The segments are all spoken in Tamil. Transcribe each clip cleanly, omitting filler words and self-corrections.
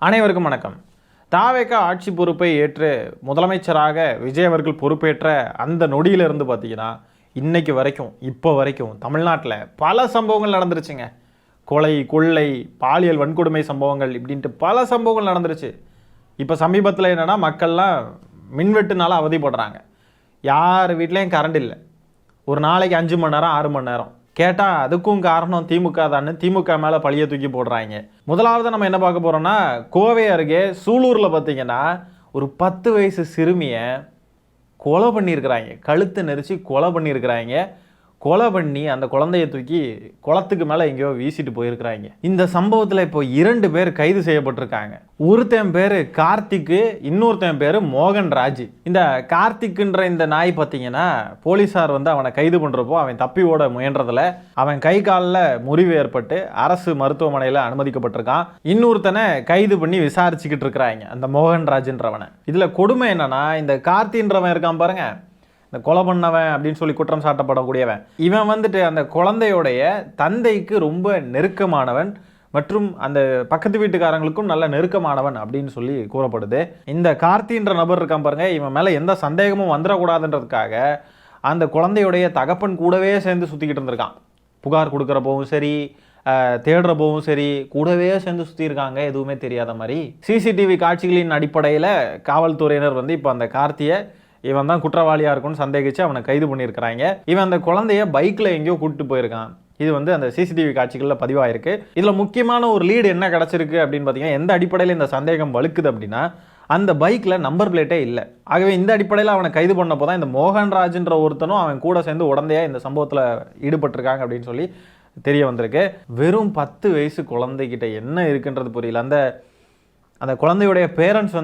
அனைவருக்கும் வணக்கம். தாவேக ஆட்சி பொறுப்பை ஏற்று முதலமைச்சராக விஜய் அவர்கள் பொறுப்பேற்ற அந்த நொடியிலிருந்து பார்த்தீங்கன்னா இன்னைக்கு வரைக்கும் இப்போ வரைக்கும் தமிழ்நாட்டில் பல சம்பவங்கள் நடந்துருச்சுங்க. கொலை, கொள்ளை, பாலியல் வன்கொடுமை சம்பவங்கள் இப்படின்ட்டு பல சம்பவங்கள் நடந்துருச்சு. இப்போ சமீபத்தில் என்னென்னா மக்கள்லாம் மின்வெட்டுனால அவதிப்படுறாங்க. யார் வீட்லேயும் கரண்ட் இல்லை. ஒரு நாளைக்கு 5 மணி நேரம் 6 மணி நேரம் கேட்டால் அதுக்கும் காரணம் திமுக தான்னு திமுக மேலே பழிய தூக்கி போடுறாங்க. முதலாவது நம்ம என்ன பார்க்க போகிறோம்னா, கோவை அருகே சூலூரில் பார்த்தீங்கன்னா ஒரு 10 வயசு சிறுமியை கொலை பண்ணியிருக்கிறாங்க. கழுத்து நெரிச்சு கொலை பண்ணியிருக்கிறாங்க. கொலை பண்ணி அந்த குழந்தைய தூக்கி குளத்துக்கு மேலே எங்கேயோ வீசிட்டு போயிருக்கிறாங்க. இந்த சம்பவத்தில் இப்போ 2 பேர் கைது செய்யப்பட்டிருக்காங்க. ஒருத்தன் பேர் கார்த்திக்கு, இன்னொருத்தன் பேர் மோகன்ராஜ். இந்த கார்த்திக்குன்ற இந்த நாய் பார்த்தீங்கன்னா போலீஸார் அவனை கைது பண்ணுறப்போ அவன் தப்பி ஓட முயன்றதில் அவன் கை காலில் முறிவு ஏற்பட்டு அரசு மருத்துவமனையில் அனுமதிக்கப்பட்டிருக்கான். இன்னொருத்தனை கைது பண்ணி விசாரிச்சுக்கிட்டு இருக்கிறாங்க, அந்த மோகன்ராஜ்ன்றவனை. இதில் கொடுமை என்னன்னா, இந்த கார்த்தின்றவன் இருக்கான் பாருங்க, இந்த கொலை பண்ணவன் அப்படின்னு சொல்லி குற்றம் சாட்டப்படக்கூடியவன், இவன் அந்த குழந்தையோடைய தந்தைக்கு ரொம்ப நெருக்கமானவன் மற்றும் அந்த பக்கத்து வீட்டுக்காரங்களுக்கும் நல்ல நெருக்கமானவன் அப்படின்னு சொல்லி கூறப்படுது. இந்த கார்த்தின்ற நபர் இருக்கான் பாருங்க, இவன் மேலே எந்த சந்தேகமும் வந்துடக்கூடாதுன்றதுக்காக அந்த குழந்தையுடைய தகப்பன் கூடவே சேர்ந்து சுற்றிக்கிட்டு இருந்திருக்கான். புகார் கொடுக்குறப்பவும் சரி, தேடுறப்பவும் சரி, கூடவே சேர்ந்து சுற்றியிருக்காங்க, எதுவுமே தெரியாத மாதிரி. சிசிடிவி காட்சிகளின் அடிப்படையில் காவல்துறையினர் இப்போ அந்த கார்த்தியை இவன் தான் குற்றவாளியாக இருக்கும்னு சந்தேகிச்சு அவனை கைது பண்ணியிருக்கிறாங்க. இவன் அந்த குழந்தைய பைக்கில் எங்கேயோ கூப்பிட்டு போயிருக்கான். இது அந்த சிசிடிவி காட்சிகளில் பதிவாயிருக்கு. இதில் முக்கியமான ஒரு லீடு என்ன கிடச்சிருக்கு அப்படின்னு பார்த்தீங்கன்னா, எந்த அடிப்படையில் இந்த சந்தேகம் வலுக்குது அப்படின்னா, அந்த பைக்கில் நம்பர் பிளேட்டே இல்லை. ஆகவே இந்த அடிப்படையில் அவனை கைது பண்ணப்போ தான் இந்த மோகன்ராஜ்ன்ற ஒருத்தனும் அவன் கூட சேர்ந்து உடந்தையாக இந்த சம்பவத்தில் ஈடுபட்டிருக்காங்க அப்படின்னு சொல்லி தெரிய வந்திருக்கு. வெறும் 10 வயசு குழந்தைகிட்ட என்ன இருக்குன்றது புரியல. அந்த குழந்தையுடைய பேரண்ட்ஸ்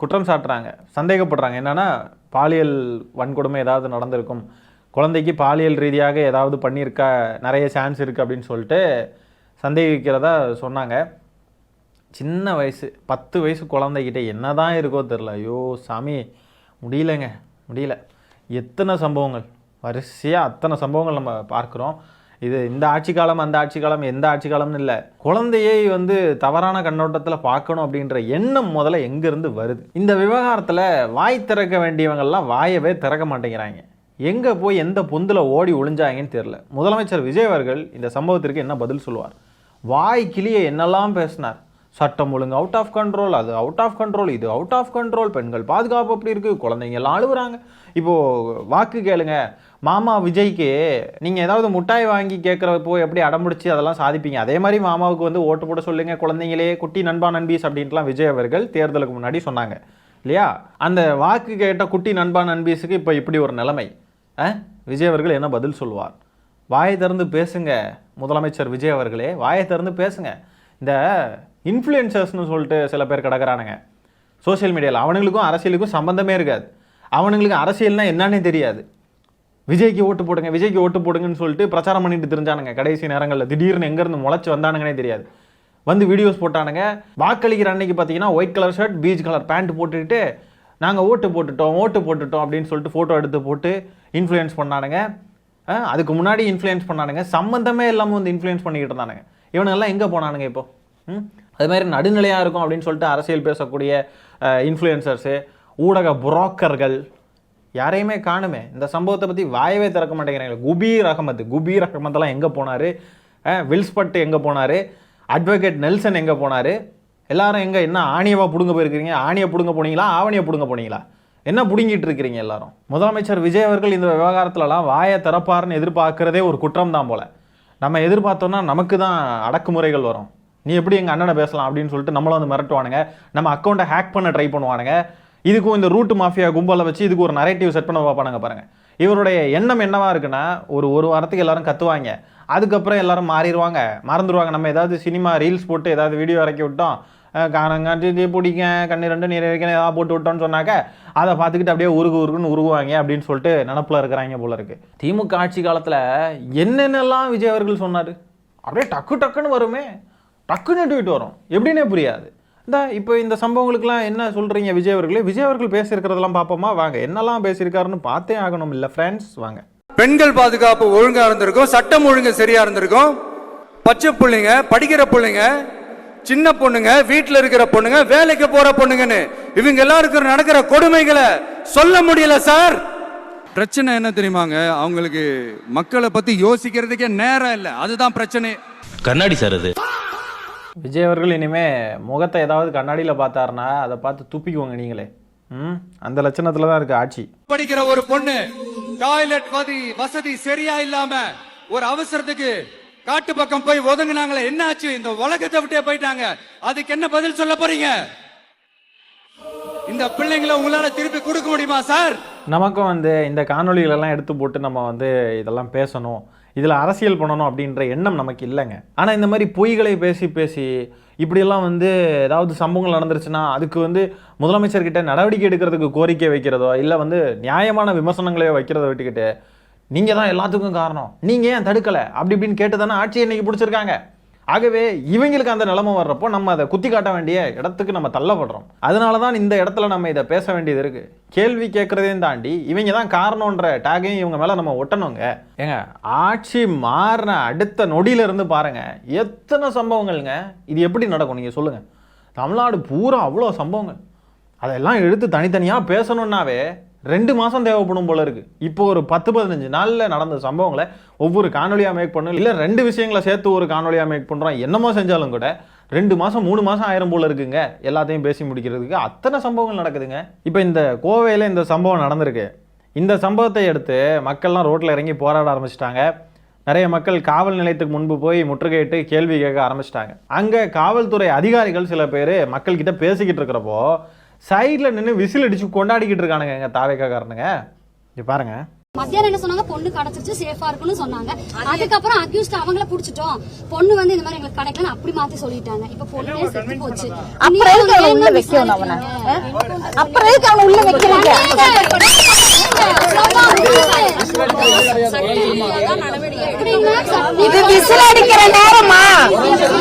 குற்றம் சாட்டுறாங்க, சந்தேகப்படுறாங்க. என்னென்னா, பாலியல் வன்கொடுமை ஏதாவது நடந்திருக்கும், குழந்தைக்கு பாலியல் ரீதியாக ஏதாவது பண்ணியிருக்கா, நிறைய சான்ஸ் இருக்குது அப்படின்னு சொல்லிட்டு சந்தேகிக்கிறதா சொன்னாங்க. சின்ன வயசு 10 வயசு குழந்தைகிட்ட என்ன தான் இருக்கோ தெரில. ஐயோ சாமி, முடியல. எத்தனை சம்பவங்கள், வரிசையாக அத்தனை சம்பவங்கள் நம்ம பார்க்குறோம். இது இந்த ஆட்சி காலம் அந்த ஆட்சி காலம் எந்த ஆட்சி காலம்னு இல்லை, குழந்தையை தவறான கண்ணோட்டத்தில் பார்க்கணும் அப்படின்ற எண்ணம் முதல்ல எங்கேருந்து வருது? இந்த விவகாரத்தில் வாய் திறக்க வேண்டியவங்கள்லாம் வாயவே திறக்க மாட்டேங்கிறாங்க. எங்கே போய் எந்த பொந்தில் ஓடி ஒளிஞ்சாங்கன்னு தெரில. முதலமைச்சர் விஜய் அவர்கள் இந்த சம்பவத்திற்கு என்ன பதில் சொல்லுவார்? வாய் கிளியை என்னெல்லாம் பேசினார். சட்டம் ஒழுங்கு அவுட் ஆஃப் கண்ட்ரோல், அது அவுட் ஆஃப் கண்ட்ரோல், இது அவுட் ஆஃப் கண்ட்ரோல், பெண்கள் பாதுகாப்பு அப்படி இருக்குது, குழந்தைங்க எல்லாம் அழுகுறாங்க. இப்போது வாக்கு கேளுங்க, மாமா விஜய்க்கு நீங்கள் ஏதாவது முட்டாய் வாங்கி கேட்குறப்போ எப்படி அடம்பிடிச்சி அதெல்லாம் சாதிப்பீங்க, அதே மாதிரி மாமாவுக்கு ஓட்டு போட சொல்லுங்க, குழந்தைங்களே குட்டி நண்பா நண்பீஸ் அப்படின்ட்டுலாம் விஜய் அவர்கள் தேர்தலுக்கு முன்னாடி சொன்னாங்க இல்லையா? அந்த வாக்கு கேட்ட குட்டி நண்பா நண்பீஸுக்கு இப்போ இப்படி ஒரு நிலைமை. விஜய் அவர்கள் என்ன பதில் சொல்லுவார்? வாயை திறந்து பேசுங்க முதலமைச்சர் விஜய் அவர்களே, வாயை திறந்து பேசுங்க. இந்த இன்ஃப்ளூயன்சர்ஸ்னு சொல்லிட்டு சில பேர் கிடக்கிறானுங்க சோசியல் மீடியாவில். அவனுங்களுக்கும் அரசியலுக்கும் சம்பந்தமே இருக்காது. அவனுங்களுக்கு அரசியல்னா என்னன்னே தெரியாது. விஜய்க்கு ஓட்டு போடுங்க, விஜய்க்கு ஓட்டு போடுங்கன்னு சொல்லிட்டு பிரச்சாரம் பண்ணிட்டு தெரிஞ்சானுங்க. கடைசி நேரங்களில் திடீர்னு எங்கேருந்து முளைச்சி வந்தானுங்கன்னே தெரியாது. வீடியோஸ் போட்டானுங்க. வாக்களிக்கிற அன்னைக்கு பார்த்தீங்கன்னா white colour shirt, peach colour pant போட்டுக்கிட்டு நாங்கள் ஓட்டு போட்டுட்டோம் அப்படின்னு சொல்லிட்டு ஃபோட்டோ எடுத்து போட்டு இன்ஃப்ளூயன்ஸ் பண்ணானுங்க. அதுக்கு முன்னாடி இன்ஃப்ளூயன்ஸ் பண்ணானுங்க. சம்மந்தமே இல்லாமல் இன்ஃப்ளூயன்ஸ் பண்ணிக்கிட்டு இருந்தானுங்க. இவனெல்லாம் எங்கே போனானுங்க இப்போ? அது மாதிரி நடுநிலையாக இருக்கும் அப்படின்னு சொல்லிட்டு அரசியல் பேசக்கூடிய இன்ஃப்ளூயன்சர்ஸு, ஊடக புரோக்கர்கள் யாரையுமே காணுமே. இந்த சம்பவத்தை பற்றி வாயவே திறக்க மாட்டேங்கிறாங்க. குபீர் அகமதெல்லாம் எங்கே போனார்? வில்ஸ்பட் எங்கே போனார்? அட்வொகேட் நெல்சன் எங்கே போனார்? எல்லாரும் எங்கே? என்ன ஆணியவா பிடுங்க போயிருக்கிறீங்க? ஆணியை பிடுங்க போனீங்களா, ஆவணியை பிடுங்க போனீங்களா? என்ன பிடுங்கிட்டு இருக்கிறீங்க எல்லாரும்? முதலமைச்சர் விஜய் அவர்கள் இந்த விவகாரத்துலலாம் வாயை திறப்பாருன்னு எதிர்பார்க்குறதே ஒரு குற்றம் தான் போல். நம்ம எதிர்பார்த்தோன்னா நமக்கு தான் அடக்குமுறைகள் வரும். நீ எப்படி எங்கள் அண்ணனை பேசலாம் அப்படின்னு சொல்லிட்டு நம்மளை மிரட்டுவானுங்க. நம்ம அக்கௌண்ட்டை ஹேக் பண்ண ட்ரை பண்ணுவானுங்க. இதுக்கும் இந்த ரூட் மாஃபியா கும்பலை வச்சு இதுக்கு ஒரு நரேட்டிவ் செட் பண்ண பார்ப்பானுங்க பாருங்கள். இவருடைய எண்ணம் என்னவா இருக்குன்னா, ஒரு வாரத்துக்கு எல்லாரும் கத்துவாங்க, அதுக்கப்புறம் எல்லாரும் மறந்துடுவாங்க. நம்ம ஏதாவது சினிமா ரீல்ஸ் போட்டு ஏதாவது வீடியோ இறக்கி விட்டோம், காணங்காட்டி பிடிக்க கண்ணு 2 நீர் இறக்கணும் ஏதாவது போட்டு விட்டோன்னு சொன்னாக்க அதை பார்த்துக்கிட்டு அப்படியே உருகுன்னு உருகுவாங்க அப்படின்னு சொல்லிட்டு நினப்பில் இருக்கிறாங்க போல இருக்கு. திமுக ஆட்சி காலத்தில் என்னென்னலாம் விஜய் அவர்கள் சொன்னார், அப்படியே டக்குன்னு வருமே, டக்குன்னு ட்வீட் வரும், எப்படின்னே புரியாது. இப்போ இந்த சம்பவங்களுக்குலாம் என்ன சொல்கிறீங்க விஜய் அவர்களே? விஜய் அவர்கள் பேசியிருக்கிறதெல்லாம் பார்ப்போமா? வாங்க, என்னெல்லாம் பேசியிருக்காருன்னு பார்த்தே ஆகணும் இல்லை ஃப்ரெண்ட்ஸ்? வாங்க. பெண்கள் பாதுகாப்பு ஒழுங்காக இருந்திருக்கும், சட்டம் ஒழுங்கு சரியாக இருந்திருக்கும், பச்சை பிள்ளைங்க, படிக்கிற பிள்ளைங்க, சின்ன பொண்ணுங்க, வீட்டுல இருக்கிற பொண்ணுங்க, வேலைக்கு போற பொண்ணுங்கன்னு இவங்க எல்லாருக்கும் நடக்கிற கொடுமைகளை சொல்ல முடியல சார். பிரச்சனை என்ன தெரியுமாங்க, அவங்களுக்கு மக்களை பத்தி யோசிக்கிறதுக்கே நேரம் இல்லை. அதுதான் பிரச்சனை. கண்ணாடி சார் அது. விஜய் அவர்கள் இனிமே முகத்தை ஏதாவது கண்ணாடியில் பார்த்தாருன்னா அதை பார்த்து துப்பிக்குவோங்க நீங்களே. அந்த லட்சணத்துல தான் இருக்கு ஆட்சி. படிக்கிற ஒரு பொண்ணு டாய்லெட் வசதி சரியா இல்லாம ஒரு அவசரத்துக்கு காட்டு பக்கம் போய் ஒதுங்கினாங்களே, என்ன ஆச்சு? இந்த உலகத்தை விட்டே போயிட்டாங்க. அதுக்கு என்ன பதில் சொல்ல போறீங்க? இந்த பிள்ளைங்களை உங்களால திருப்பி கொடுக்க முடியுமா சார்? நமக்கும் இந்த காணொலிகளெல்லாம் எடுத்து போட்டு நம்ம இதெல்லாம் பேசணும், இதில் அரசியல் பண்ணணும் அப்படின்ற எண்ணம் நமக்கு இல்லைங்க. ஆனால் இந்த மாதிரி பொய்களை பேசி பேசி இப்படியெல்லாம் ஏதாவது சம்பவங்கள் நடந்துருச்சுன்னா அதுக்கு முதலமைச்சர்கிட்ட நடவடிக்கை எடுக்கிறதுக்கு கோரிக்கை வைக்கிறதோ இல்லை நியாயமான விமர்சனங்களையோ வைக்கிறத விட்டுக்கிட்டு நீங்கள் தான் எல்லாத்துக்கும் காரணம், நீங்கள் ஏன் தடுக்கலை அப்படி இப்படின்னு கேட்டு தானே ஆட்சியை இன்னைக்கு பிடிச்சிருக்காங்க. ஆகவே இவங்களுக்கு அந்த நிலைமை வர்றப்போ நம்ம அதை குத்தி காட்ட வேண்டிய இடத்துக்கு நம்ம தள்ளப்படுறோம். அதனால தான் இந்த இடத்துல நம்ம இதை பேச வேண்டியது இருக்கு. கேள்வி கேட்கறதையும் தாண்டி இவங்க தான் காரணம்ன்ற டேகையும் இவங்க மேலே நம்ம ஒட்டணுங்க. ஏங்க, ஆட்சி மாறின அடுத்த நொடியிலிருந்து பாருங்க எத்தனை சம்பவங்கள்ங்க. இது எப்படி நடக்கும் நீங்கள் சொல்லுங்கள்? தமிழ்நாடு பூரா அவ்வளோ சம்பவங்கள். அதெல்லாம் எடுத்து தனித்தனியாக பேசணுன்னாவே 2 மாதம் தேவைப்படும் போல இருக்கு. இப்போ ஒரு 10-15 நாளில் நடந்த சம்பவங்களை ஒவ்வொரு காணொலியாக மேக் பண்ணணும், இல்லை 2 விஷயங்களை சேர்த்து ஒரு காணொலியாக மேக் பண்ணுறோம். என்னமோ செஞ்சாலும் கூட 2 மாதம் 3 மாதம் ஆயிரம் போல இருக்குங்க எல்லாத்தையும் பேசி முடிக்கிறதுக்கு. அத்தனை சம்பவங்கள் நடக்குதுங்க. இப்போ இந்த கோவையில் இந்த சம்பவம் நடந்திருக்கு. இந்த சம்பவத்தை எடுத்து மக்கள்லாம் ரோட்டில் இறங்கி போராட ஆரம்பிச்சிட்டாங்க. நிறைய மக்கள் காவல் நிலையத்துக்கு முன்பு போய் முற்றுகையிட்டு கேள்வி கேட்க ஆரம்பிச்சிட்டாங்க. அங்கே காவல்துறை அதிகாரிகள் சில பேர் மக்கள்கிட்ட பேசிக்கிட்டு இருக்கிறப்போ சைடில் நின்று விசில் அடிச்சு கொண்டாடிக்கிட்டு இருக்கானுங்க எங்க தாவேக்காரனுங்க. இது பாருங்க. மத்தியானம் என்ன சொன்னாங்க, பொண்ணு கிடைச்சிருச்சு, சேஃபா இருக்குன்னு சொன்னாங்க. அதுக்கப்புறம் அக்யூஸ்ட் அவங்கள புடிச்சிட்டோம், பொண்ணு இந்த மாதிரி எங்களுக்கு கிடைக்கலன்னு அப்படி மாத்தி சொல்லிட்டாங்க. இப்ப பொண்ணு செத்து போச்சு. அப்புறம் உள்ள வைக்கணும் அவனை, அப்புறம் அவனை உள்ள வைக்கிறாங்க. இது விசில் அடிக்கிற நேரமா?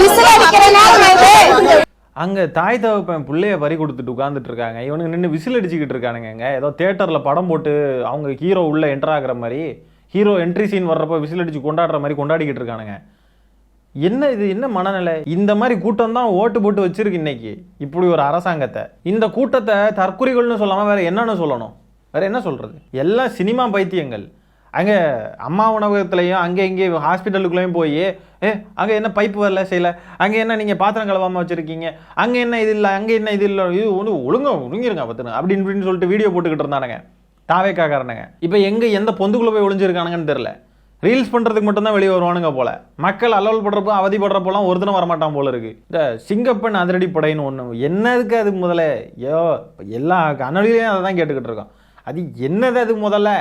விசில் அடிக்கிற நேரம். அங்கே தாய் தகப்பன் பிள்ளைய பறி கொடுத்துட்டு உட்காந்துட்டு இருக்காங்க. இவனுக்கு நின்று விசில் அடிச்சுக்கிட்டு இருக்கானுங்க. ஏதோ தேட்டரில் படம் போட்டு அவங்க ஹீரோ உள்ளே என்டர் ஆகிற மாதிரி, ஹீரோ என்ட்ரி சீன் வர்றப்போ விசில் அடிச்சு கொண்டாடுற மாதிரி கொண்டாடிக்கிட்டு இருக்கானுங்க. என்ன இது, என்ன மனநிலை? இந்த மாதிரி கூட்டம் தான் ஓட்டு போட்டு வச்சிருக்கு இன்னைக்கு இப்படி ஒரு அரசாங்கத்தை. இந்த கூட்டத்தை தற்குறிகள்னு சொல்லாமல் வேற என்னன்னு சொல்லணும்? வேற என்ன சொல்றது? எல்லாம் சினிமா பைத்தியங்கள். அங்கே அம்மா உணவகத்துலையும் அங்கே இங்கே ஹாஸ்பிட்டலுக்குள்ளேயும் போய் அங்கே என்ன பைப்பு வரல செய்யலை, அங்கே என்ன நீங்கள் பாத்திரம் கலவாமல் வச்சுருக்கீங்க, அங்கே என்ன இது இல்லை, அங்கே என்ன இது இல்லை, இது ஒழுங்கிருங்க பத்துன்னு அப்படின்னு சொல்லிட்டு வீடியோ போட்டுக்கிட்டு இருந்தானுங்க தாவேக்காரனுங்க. இப்போ எந்த பொந்துக்குள்ளே போய் ஒளிஞ்சிருக்கானுங்கன்னு தெரில. ரீல்ஸ் பண்ணுறதுக்கு மட்டும்தான் வெளியே வருவானுங்க போல. மக்கள் அலவல் படுறப்போ அவதிப்படுறப்போலாம் ஒரு தினம் வரமாட்டான் போல இருக்கு. இந்த சிங்கப்பெண் அதிரடி படைன்னு ஒன்று என்னதுக்கு? அது முதல்ல எல்லா கண்ணொலியிலையும் அதை தான் கேட்டுக்கிட்டு இருக்கோம். அது என்னது? அது முதல்ல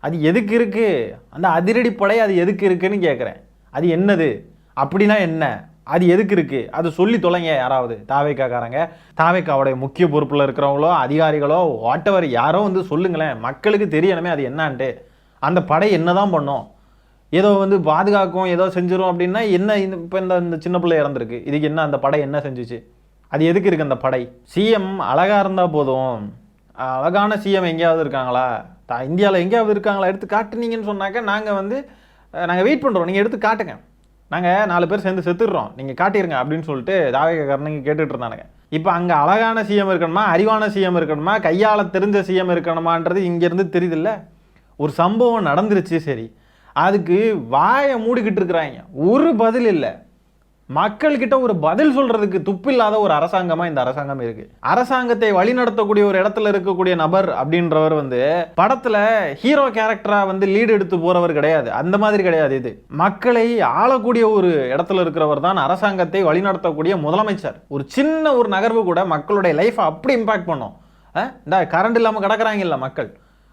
அது எதுக்கு இருக்கு? அந்த அதிரடி படை அது எதுக்கு இருக்குன்னு கேட்குறேன். அது என்னது? அப்படின்னா என்ன? அது எதுக்கு இருக்கு? அது சொல்லி தொலைங்க யாராவது. தாவேக்காரங்க, தாவேக்காவுடைய முக்கிய பொறுப்பில் இருக்கிறவங்களோ அதிகாரிகளோ வாட்டவர் யாரோ சொல்லுங்களேன். மக்களுக்கு தெரியணுமே அது என்னான்ட்டு. அந்த படை என்னதான் பண்ணும்? ஏதோ பாதுகாக்கும், ஏதோ செஞ்சிடும் அப்படின்னா என்ன? இப்போ இந்த சின்ன பிள்ளை இறந்துருக்கு, இதுக்கு என்ன? அந்த படை என்ன செஞ்சிச்சு? அது எதுக்கு இருக்கு அந்த படை? சிஎம் அழகா இருந்தா போதும். அழகான சிஎம் எங்கேயாவது இருக்காங்களா? இந்தியாவில் எங்கேயாவது இருக்காங்களா? எடுத்து காட்டுனீங்கன்னு சொன்னாக்க நாங்கள் வெயிட் பண்ணுறோம், நீங்கள் எடுத்து காட்டுங்க, நாங்கள் 4 பேர் சேர்ந்து செத்துடுறோம், நீங்கள் காட்டிடுங்க அப்படின்னு சொல்லிட்டு தாவேக்காரனுங்க கேட்டுட்டு இருந்தானுங்க. இப்போ அங்கே அழகான சிஎம் இருக்கணுமா, அறிவான சிஎம் இருக்கணுமா, கையால் தெரிஞ்ச சிஎம் இருக்கணுமான்றது இங்கேருந்து தெரியுதில்ல. ஒரு சம்பவம் நடந்துருச்சு, சரி, அதுக்கு வாயை மூடிக்கிட்டு இருக்கிறாங்க, ஒரு பதில் இல்லை. மக்கள்கிட்ட ஒரு பதில் சொல்றதுக்கு துப்பில்லாத ஒரு அரசாங்கமா இந்த அரசாங்கம் இருக்கு. அரசாங்கத்தை வழிநடத்தக்கூடிய ஒரு இடத்துல இருக்கக்கூடிய நபர் அப்படின்றவர் படத்துல ஹீரோ கேரக்டரா லீடு எடுத்து போறவர் கிடையாது. அந்த மாதிரி கிடையாது. இது மக்களை ஆளக்கூடிய ஒரு இடத்துல இருக்கிறவர் தான் அரசாங்கத்தை வழிநடத்தக்கூடிய முதலமைச்சர். ஒரு சின்ன ஒரு நகர்வு கூட மக்களுடைய லைஃப் அப்படி இம்பாக்ட் பண்ணும். இந்த கரண்ட் இல்லாம கிடக்குறாங்க இல்ல மக்கள்,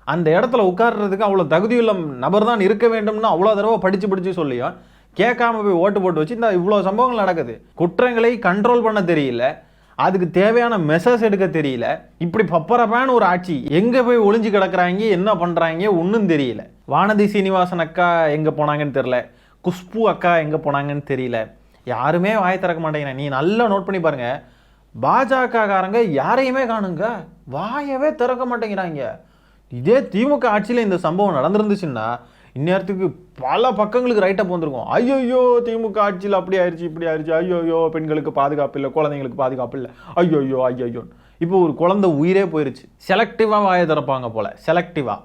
அந்த இடத்துல உட்கார்றதுக்கு அவ்வளவு தகுதியுள்ள நபர் தான் இருக்க வேண்டும்னு அவ்வளவு தடவை படிச்சு சொல்லியும் கேட்காம போய் ஓட்டு போட்டு வச்சு இந்த இவ்வளோ சம்பவங்கள் நடக்குது. குற்றங்களை கண்ட்ரோல் பண்ண தெரியல, அதுக்கு தேவையான மெசேஜ் எடுக்க தெரியல. இப்படி பப்பரப்பான ஒரு ஆட்சி. எங்கே போய் ஒளிஞ்சு கிடக்குறாங்க, என்ன பண்ணுறாங்க ஒன்றும் தெரியல. வானதி சீனிவாசன் அக்கா எங்கே போனாங்கன்னு தெரியல, குஷ்பு அக்கா எங்கே போனாங்கன்னு தெரியல. யாருமே வாய் திறக்க மாட்டேங்கிறேன். நீ நல்லா நோட் பண்ணி பாருங்க, பாஜக காரங்க யாரையுமே காணுங்க, வாயவே திறக்க மாட்டேங்கிறாங்க. இதே திமுக ஆட்சியில் இந்த சம்பவம் நடந்துருந்துச்சுன்னா இந்நேரத்துக்கு பல பக்கங்களுக்கு ரைட்டப் வந்திருக்கும். ஐயோ திமுக ஆட்சியில் அப்படி ஆயிடுச்சு இப்படி ஆயிடுச்சு, ஐயோ பெண்களுக்கு பாதுகாப்பு இல்லை, குழந்தைங்களுக்கு பாதுகாப்பு இல்லை, ஐயோ. இப்போ ஒரு குழந்தை உயிரே போயிருச்சு. செலக்டிவாக வாயை திறப்பாங்க போல, செலக்டிவாக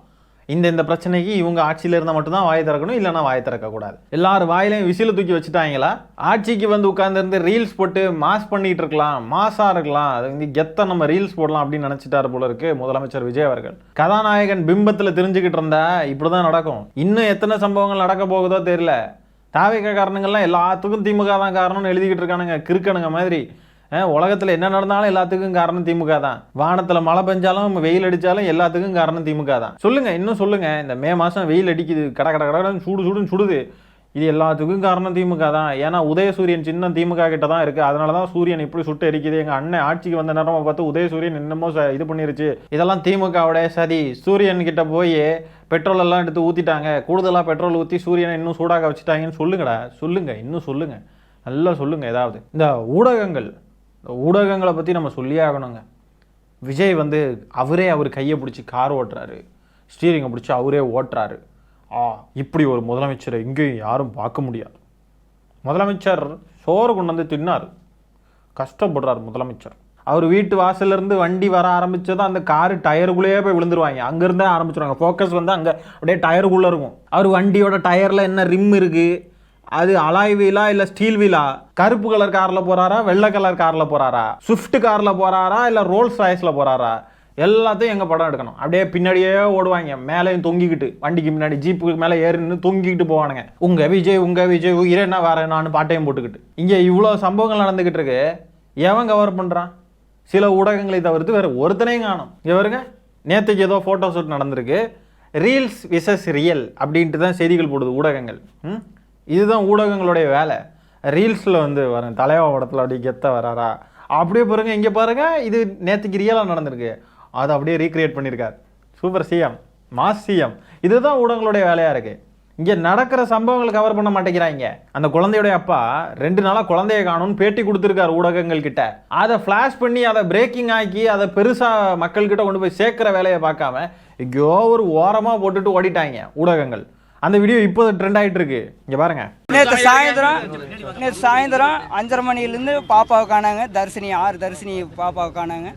இந்த பிரச்சனைக்கு இவங்க ஆட்சியில் இருந்தால் மட்டும்தான் வாயை திறக்கணும், இல்லைன்னா வாயை திறக்கக்கூடாது. எல்லாரும் வாயிலையும் விசில தூக்கி வச்சுட்டாங்களா? ஆட்சிக்கு வந்து உட்காந்துருந்து ரீல்ஸ் போட்டு மாஸ் பண்ணிட்டு இருக்கலாம், மாஸாக இருக்கலாம், அது வந்து கெத்த நம்ம ரீல்ஸ் போடலாம் அப்படின்னு நினச்சிட்டாரு போல இருக்கு முதலமைச்சர் விஜய் அவர்கள். கதாநாயகன் பிம்பத்தில் தெரிஞ்சுக்கிட்டு இருந்தா இப்படி தான் நடக்கும். இன்னும் எத்தனை சம்பவங்கள் நடக்க போகுதோ தெரியல. தாவேக காரணங்கள்லாம் எல்லாத்துக்கும் திமுக தான் காரணம்னு எழுதிக்கிட்டு இருக்கானுங்க கிறுக்கணுங்க மாதிரி. உலகத்தில் என்ன நடந்தாலும் எல்லாத்துக்கும் காரணம் திமுக தான். வானத்தில் மழை பெஞ்சாலும் வெயில் அடித்தாலும் எல்லாத்துக்கும் காரணம் திமுக தான். சொல்லுங்க, இன்னும் சொல்லுங்க. இந்த மே மாதம் வெயில் அடிக்குது, கடன்னு சுடுன்னு சுடுது, இது எல்லாத்துக்கும் காரணம் திமுக தான். ஏன்னா உதயசூரியன் சின்னம் திமுக கிட்ட தான் இருக்குது. அதனால தான் சூரியன் இப்படி சுட்டு எரிக்குது. எங்கள் அண்ணன் ஆட்சிக்கு வந்த நேரமாக பார்த்து உதயசூரியன் இன்னமும் இது பண்ணிருச்சு. இதெல்லாம் திமுகவுடைய சதி. சூரியன் கிட்ட போய் பெட்ரோல் எல்லாம் எடுத்து ஊற்றிட்டாங்க, கூடுதலாக பெட்ரோல் ஊற்றி சூரியனை இன்னும் சூடாக வச்சுட்டாங்கன்னு சொல்லுங்கடா. சொல்லுங்க, இன்னும் சொல்லுங்க, நல்லா சொல்லுங்க. ஏதாவது இந்த ஊடகங்களை பற்றி நம்ம சொல்லியே ஆகணுங்க. விஜய் வந்து அவர் கையை பிடிச்சி கார் ஓட்டுறாரு, ஸ்டீரிங்கை பிடிச்சி அவரே ஓட்டுறாரு. இப்படி ஒரு முதலமைச்சரை இங்கேயும் யாரும் பார்க்க முடியாது. முதலமைச்சர் சோறு கொண்டு வந்து தின்னார், கஷ்டப்படுறார் முதலமைச்சர். அவர் வீட்டு வாசல்லேருந்து வண்டி வர ஆரம்பித்ததும் அந்த காரு டயருக்குள்ளேயே போய் விழுந்துருவாங்க. அங்கேருந்தே ஆரம்பிச்சிருவாங்க. ஃபோக்கஸ் வந்து அங்கே அப்படியே டயருக்குள்ளே இருக்கும். அவர் வண்டியோட டயரில் என்ன ரிம் இருக்குது, அது அலாய் வீலா இல்லை ஸ்டீல் வீலா, கருப்பு கலர் காரில் போகிறாரா, வெள்ளை கலர் காரில் போகிறாரா, ஸ்விஃப்ட் காரில் போகிறாரா, இல்லை ரோல்ஸ் ராய்ஸில் போகிறாரா, எல்லாத்தையும் எங்கள் படம் எடுக்கணும். அப்படியே பின்னாடியே ஓடுவாங்க, மேலேயும் தொங்கிக்கிட்டு, வண்டிக்கு முன்னாடி ஜீப்புக்கு மேலே ஏறின்னு தொங்கிக்கிட்டு போவானுங்க. உங்கள் விஜய் உயிரேன்னா வேற நான் பாட்டையும் போட்டுக்கிட்டு. இங்கே இவ்வளோ சம்பவங்கள் நடந்துக்கிட்டு இருக்கு. எவன் கவர் பண்ணுறான்? சில ஊடகங்களை தவிர்த்து வேறு ஒருத்தனையும் காணும். இவருங்க நேற்றுக்கு ஏதோ ஃபோட்டோ ஷூட் நடந்திருக்கு, ரீல்ஸ் விசஸ் ரியல் அப்படின்ட்டு தான் செய்திகள் போடுது ஊடகங்கள். இதுதான் ஊடகங்களுடைய வேலை. ரீல்ஸில் வந்து வரும் தலைவா படத்தில் அப்படியே கெத்த வராரா, அப்படியே பாருங்க, இங்கே பாருங்கள், இது நேற்றுக்கு ரியலாக நடந்திருக்கு, அதை அப்படியே ரீக்ரியேட் பண்ணியிருக்கார் சூப்பர் சிஎம், மாஸ் சிஎம். இதுதான் ஊடகங்களுடைய வேலையாக இருக்குது. இங்கே நடக்கிற சம்பவங்களை கவர் பண்ண மாட்டேங்கிறாங்க. அந்த குழந்தையுடைய அப்பா 2 நாளாக குழந்தைய காணும்னு பேட்டி கொடுத்துருக்காரு ஊடகங்கள் கிட்ட. அதை ஃப்ளாஷ் பண்ணி அதை பிரேக்கிங் ஆக்கி அதை பெருசாக மக்கள்கிட்ட கொண்டு போய் சேர்க்குற வேலையை பார்க்காம எங்கேயோ ஒரு ஓரமாக போட்டுட்டு ஓடிட்டாங்க ஊடகங்கள். அந்த வீடியோ இப்போ ட்ரெண்ட் ஆகிட்டு இருக்கு. இங்கே பாருங்க. நேற்று சாயந்தரம் 5:30 மணிலேருந்து பாப்பாவை காணாங்க. தர்சினி பாப்பாவை காணாங்க.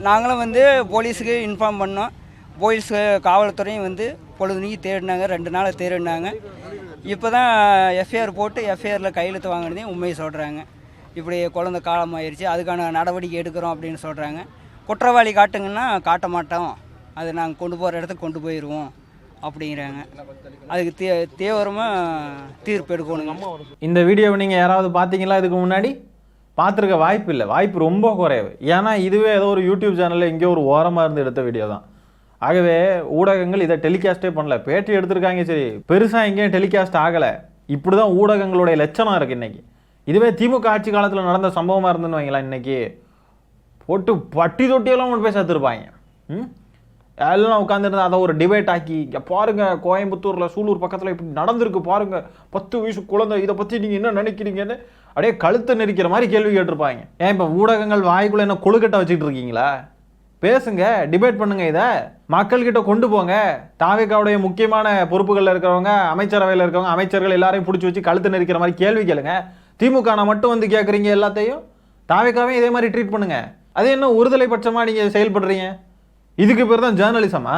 நாங்களும் வந்து போலீஸுக்கு இன்ஃபார்ம் பண்ணோம். போலீஸ் காவல்துறையும் வந்து பொழுதுனிக்கு தேடினாங்க, 2 நாள் தேடினாங்க. இப்போ தான் எஃப்ஐஆர் போட்டு எஃப்ஐஆரில் கையெழுத்து வாங்கினதையும் உண்மையை சொல்கிறாங்க. இப்படி குழந்தை காலமாயிருச்சு, அதுக்கான நடவடிக்கை எடுக்கிறோம் அப்படின்னு சொல்கிறாங்க. குற்றவாளி காட்டுங்கன்னா காட்ட மாட்டோம், அதை நாங்கள் கொண்டு போகிற இடத்துக்கு கொண்டு போயிடுவோம் அப்படிங்கிறாங்க. அதுக்கு தீவிரமாக தீர்ப்பு எடுக்கணுங்க. இந்த வீடியோவை நீங்கள் யாராவது பார்த்தீங்களா? இதுக்கு முன்னாடி பார்த்துருக்க வாய்ப்பு இல்லை, வாய்ப்பு ரொம்ப குறைவு. ஏன்னா இதுவே ஏதோ ஒரு யூடியூப் சேனலில் எங்கேயோ ஒரு ஓரமாக இருந்து எடுத்த வீடியோ தான். ஆகவே ஊடகங்கள் இதை டெலிகாஸ்டே பண்ணல. பேட்டி எடுத்திருக்காங்க, சரி, பெருசாக எங்கேயும் டெலிகாஸ்ட் ஆகலை. இப்படி தான் ஊடகங்களுடைய லட்சணம் இருக்குது இன்றைக்கி. இதுவே திமுக ஆட்சி காலத்தில் நடந்த சம்பவமாக இருந்துன்னு வைங்களா, இன்றைக்கி போட்டு பட்டி தொட்டியெல்லாம் கொண்டு போய் சேர்த்துருப்பாங்க. எல்லாம் உட்காந்துருந்து அதை ஒரு டிபேட் ஆக்கி, இங்கே பாருங்கள் கோயம்புத்தூரில் சூலூர் பக்கத்தில் இப்படி நடந்திருக்கு பாருங்கள், 10 வயசு குழந்தை, இதை பற்றி நீங்கள் என்ன நினைக்கிறீங்கன்னு அப்படியே கழுத்தை நெரிக்கிற மாதிரி கேள்வி கேட்டிருப்பாங்க. ஏன் இப்போ ஊடகங்கள் வாய்க்குள்ளே என்ன கொழுக்கட்டை வச்சுட்டு இருக்கீங்களா? பேசுங்க, டிபேட் பண்ணுங்க, இதை மக்கள்கிட்ட கொண்டு போங்க. தாவேகாவுடைய முக்கியமான பொறுப்புகளில் இருக்கிறவங்க, அமைச்சரவையில் இருக்கிறவங்க, அமைச்சர்கள் எல்லாரையும் பிடிச்சி வச்சு கழுத்து நெரிக்கிற மாதிரி கேள்வி கேளுங்க. திமுக மட்டும் வந்து கேட்குறீங்க எல்லாத்தையும், தாவேகாவே இதே மாதிரி ட்ரீட் பண்ணுங்க. அது என்ன ஒருதலை பட்சமாக நீங்கள் செயல்படுறீங்க? இதுக்கு பேர் தான் ஜேர்னலிசமா?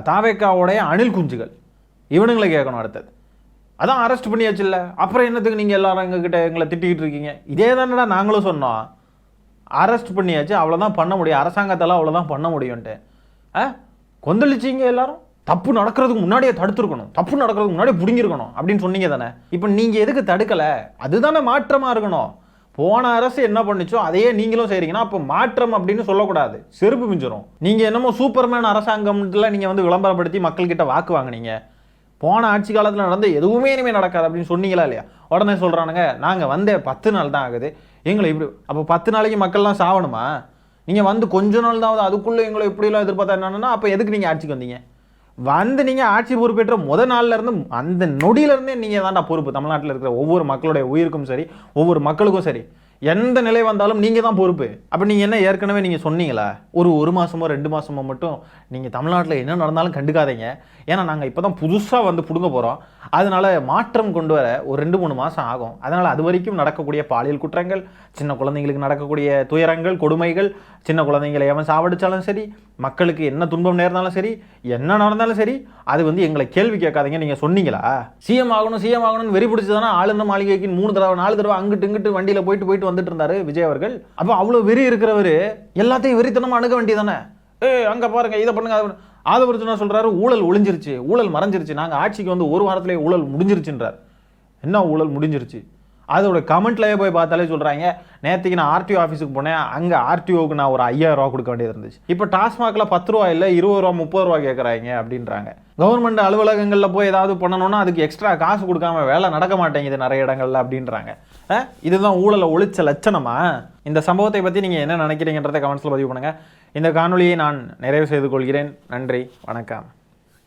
தாவேகாவுடைய அணில் குஞ்சுகள் இவனுங்களை கேட்கணும். அடுத்தது அதான் அரெஸ்ட் பண்ணியாச்சு இல்லை, அப்புறம் என்னத்துக்கு நீங்கள் எல்லாரும் எங்ககிட்ட எங்களை திட்டிக்கிட்டு இருக்கீங்க? இதே தானடா நாங்களும் சொன்னோம், அரெஸ்ட் பண்ணியாச்சு, அவ்வளோதான் பண்ண முடியும், அரசாங்கத்தெல்லாம் அவ்வளோதான் பண்ண முடியும்ன்ட்டு. கொந்தளிச்சிங்க எல்லாரும். தப்பு நடக்கிறதுக்கு முன்னாடியே தடுத்துருக்கணும், தப்பு நடக்கிறதுக்கு முன்னாடியே பிடிங்கிருக்கணும் அப்படின்னு சொன்னீங்க தானே. இப்போ நீங்கள் எதுக்கு தடுக்கலை? அதுதானே மாற்றமாக இருக்கணும். போன அரசு என்ன பண்ணிச்சோ அதையே நீங்களும் செய்கிறீங்கன்னா அப்போ மாற்றம் அப்படின்னு சொல்லக்கூடாது, செருப்பு மிஞ்சிரும். நீங்கள் என்னமோ சூப்பர்மேன் அரசாங்கம்ல நீங்கள் வந்து விளம்பரப்படுத்தி மக்கள்கிட்ட வாக்கு வாங்கினீங்க. போன ஆட்சி காலத்தில் நடந்த எதுவுமே இனிமேல் நடக்காது அப்படின்னு சொன்னீங்களா இல்லையா? உடனே சொல்கிறானுங்க, நாங்கள் வந்தே 10 நாள் தான் ஆகுது, எங்களை இப்படி. அப்போ 10 நாளைக்கு மக்கள்லாம் சாவணுமா? நீங்கள் வந்து கொஞ்ச நாள் தான், அதுக்குள்ளே எங்களை இப்படிலாம் எதிர்பார்த்தா என்னன்னா, அப்போ எதுக்கு நீங்கள் ஆட்சிக்கு வந்தீங்க? வந்து நீங்கள் ஆட்சி பொறுப்பேற்ற முதல் நாள்லேருந்து அந்த நொடியிலேருந்தே நீங்கள் தான்டா பொறுப்பு. தமிழ்நாட்டில் இருக்கிற ஒவ்வொரு மக்களுடைய உயிருக்கும் சரி, ஒவ்வொரு மக்களுக்கும் சரி. எந்த நிலை வந்தாலும் நீங்கள் தான் பொறுப்பு. அப்போ நீங்கள் என்ன ஏற்கனவே நீங்கள் சொன்னீங்களா, ஒரு மாதமோ 2 மாதமோ மட்டும் நீங்கள் தமிழ்நாட்டில் என்ன நடந்தாலும் கண்டுக்காதீங்க, ஏன்னா நாங்கள் இப்போ தான் புதுசாக வந்து பிடுங்க போகிறோம், அதனால மாற்றம் கொண்டு வர ஒரு 2-3 மாதம் ஆகும், அதனால் அது வரைக்கும் நடக்கக்கூடிய பாலியல் குற்றங்கள், சின்ன குழந்தைங்களுக்கு நடக்கக்கூடிய துயரங்கள், கொடுமைகள், சின்ன குழந்தைங்களை எவன் சாவடிச்சாலும் சரி, மக்களுக்கு என்ன துன்பம் நேர்ந்தாலும் சரி, என்ன நடந்தாலும் சரி, அது வந்து எங்களை கேள்வி கேட்காதீங்க நீங்கள் சொன்னீங்களா? சிஎம் ஆகணும்னு வெறி பிடிச்சி தானே ஆளுநர் மாளிகைக்கு 3 தடவை 4 தடவை அங்கிட்டு இங்கிட்டு வண்டியில் போயிட்டு வந்துட்டு இருந்தாரு விஜய் அவர்கள். அப்போ அவ்வளோ வெறி இருக்கிறவர் எல்லாத்தையும் வெறித்தனமாக அணுக வேண்டியதானே? அங்கே பாருங்க, இதை பண்ணுங்க, அதை பண்ணுங்க. ஆதவர்ஜுனா சொல்றாரு ஊழல் ஒளிஞ்சிருச்சு, ஊழல் மறைஞ்சிருச்சு, நாங்கள் ஆட்சிக்கு வந்து 1 வாரத்திலேயே ஊழல் முடிஞ்சிருச்சுன்றார். என்ன ஊழல் முடிஞ்சிருச்சு? அதோட கமெண்ட்லேயே போய் பார்த்தாலே சொல்கிறாங்க, நேற்றுக்கு நான் ஆர்டிஓ ஆஃபீஸுக்கு போனேன், அங்கே ஆர்டிஓவுக்கு நான் ஒரு 5000 ரூபா கொடுக்க வேண்டியது இருந்துச்சு, இப்போ டாஸ்மாகில் 10 ரூபா இல்லை 20 ரூபா 30 ரூபா கேட்குறாங்க அப்படின்றாங்க. கவர்மெண்ட் அலுவலகங்களில் போய் ஏதாவது பண்ணணும்னா அதுக்கு எக்ஸ்ட்ரா காசு கொடுக்காம வேலை நடக்க மாட்டேங்குது நிறைய இடங்கள்ல அப்படின்றாங்க. இதுதான் ஊழலை ஒழிச்ச லட்சணமா? இந்த சம்பவத்தை பற்றி நீங்கள் என்ன நினைக்கிறீங்கன்றதை கமெண்ட்ஸில் பதிவு பண்ணுங்கள். இந்த காணொலியை நான் நிறைவு செய்து கொள்கிறேன். நன்றி, வணக்கம்.